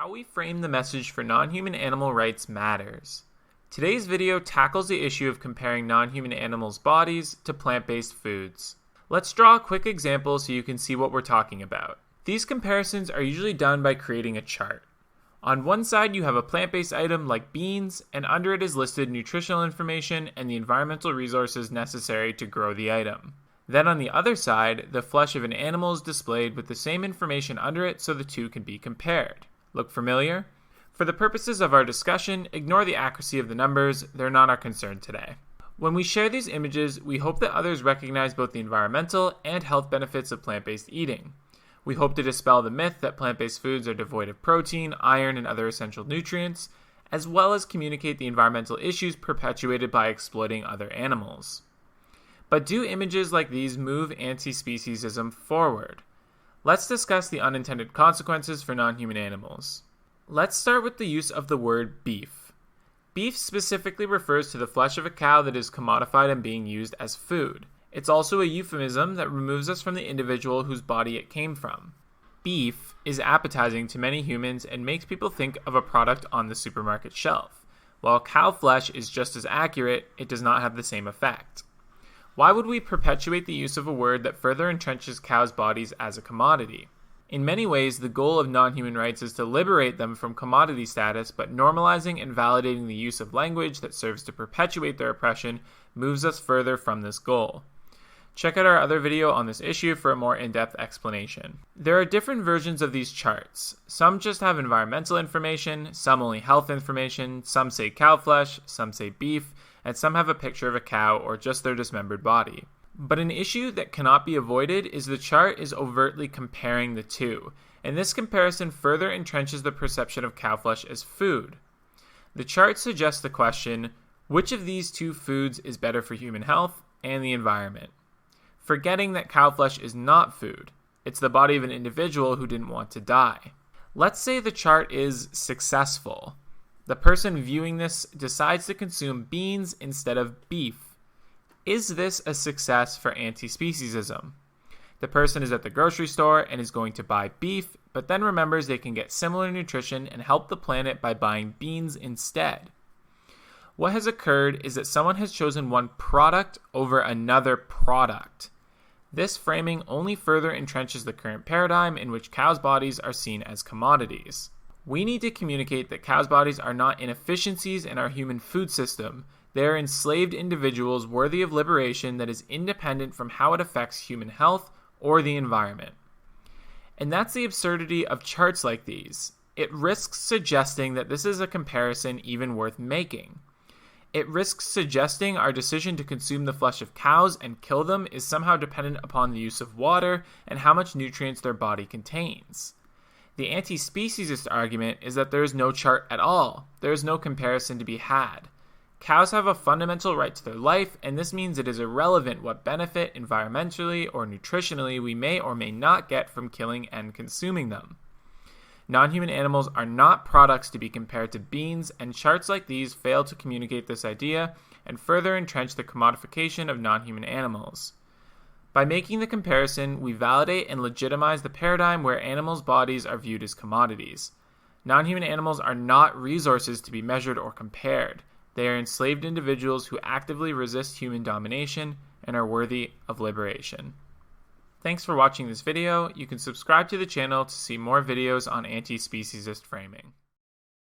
How we frame the message for non-human animal rights matters. Today's video tackles the issue of comparing non-human animals' bodies to plant-based foods. Let's draw a quick example so you can see what we're talking about. These comparisons are usually done by creating a chart. On one side, you have a plant-based item like beans, and under it is listed nutritional information and the environmental resources necessary to grow the item. Then on the other side, the flesh of an animal is displayed with the same information under it so the two can be compared. Look familiar? For the purposes of our discussion, ignore the accuracy of the numbers, they're not our concern today. When we share these images, we hope that others recognize both the environmental and health benefits of plant-based eating. We hope to dispel the myth that plant-based foods are devoid of protein, iron, and other essential nutrients, as well as communicate the environmental issues perpetuated by exploiting other animals. But do images like these move anti-speciesism forward? Let's discuss the unintended consequences for non-human animals. Let's start with the use of the word beef. Beef specifically refers to the flesh of a cow that is commodified and being used as food. It's also a euphemism that removes us from the individual whose body it came from. Beef is appetizing to many humans and makes people think of a product on the supermarket shelf. While cow flesh is just as accurate, it does not have the same effect. Why would we perpetuate the use of a word that further entrenches cows' bodies as a commodity? In many ways, the goal of non-human rights is to liberate them from commodity status, but normalizing and validating the use of language that serves to perpetuate their oppression moves us further from this goal. Check out our other video on this issue for a more in-depth explanation. There are different versions of these charts. Some just have environmental information, some only health information, some say cow flesh, some say beef, and some have a picture of a cow or just their dismembered body. But an issue that cannot be avoided is the chart is overtly comparing the two, and this comparison further entrenches the perception of cow flesh as food. The chart suggests the question, which of these two foods is better for human health and the environment? Forgetting that cow flesh is not food. It's the body of an individual who didn't want to die. Let's say the chart is successful. The person viewing this decides to consume beans instead of beef. Is this a success for anti-speciesism? The person is at the grocery store and is going to buy beef, but then remembers they can get similar nutrition and help the planet by buying beans instead. What has occurred is that someone has chosen one product over another product. This framing only further entrenches the current paradigm in which cows' bodies are seen as commodities. We need to communicate that cows' bodies are not inefficiencies in our human food system. They are enslaved individuals worthy of liberation that is independent from how it affects human health or the environment. And that's the absurdity of charts like these. It risks suggesting that this is a comparison even worth making. It risks suggesting our decision to consume the flesh of cows and kill them is somehow dependent upon the use of water and how much nutrients their body contains. The anti-speciesist argument is that there is no chart at all. There is no comparison to be had. Cows have a fundamental right to their life, and this means it is irrelevant what benefit environmentally or nutritionally we may or may not get from killing and consuming them. Non-human animals are not products to be compared to beans, and charts like these fail to communicate this idea and further entrench the commodification of non-human animals. By making the comparison, we validate and legitimize the paradigm where animals' bodies are viewed as commodities. Non-human animals are not resources to be measured or compared. They are enslaved individuals who actively resist human domination and are worthy of liberation. Thanks for watching this video. You can subscribe to the channel to see more videos on anti-speciesist framing.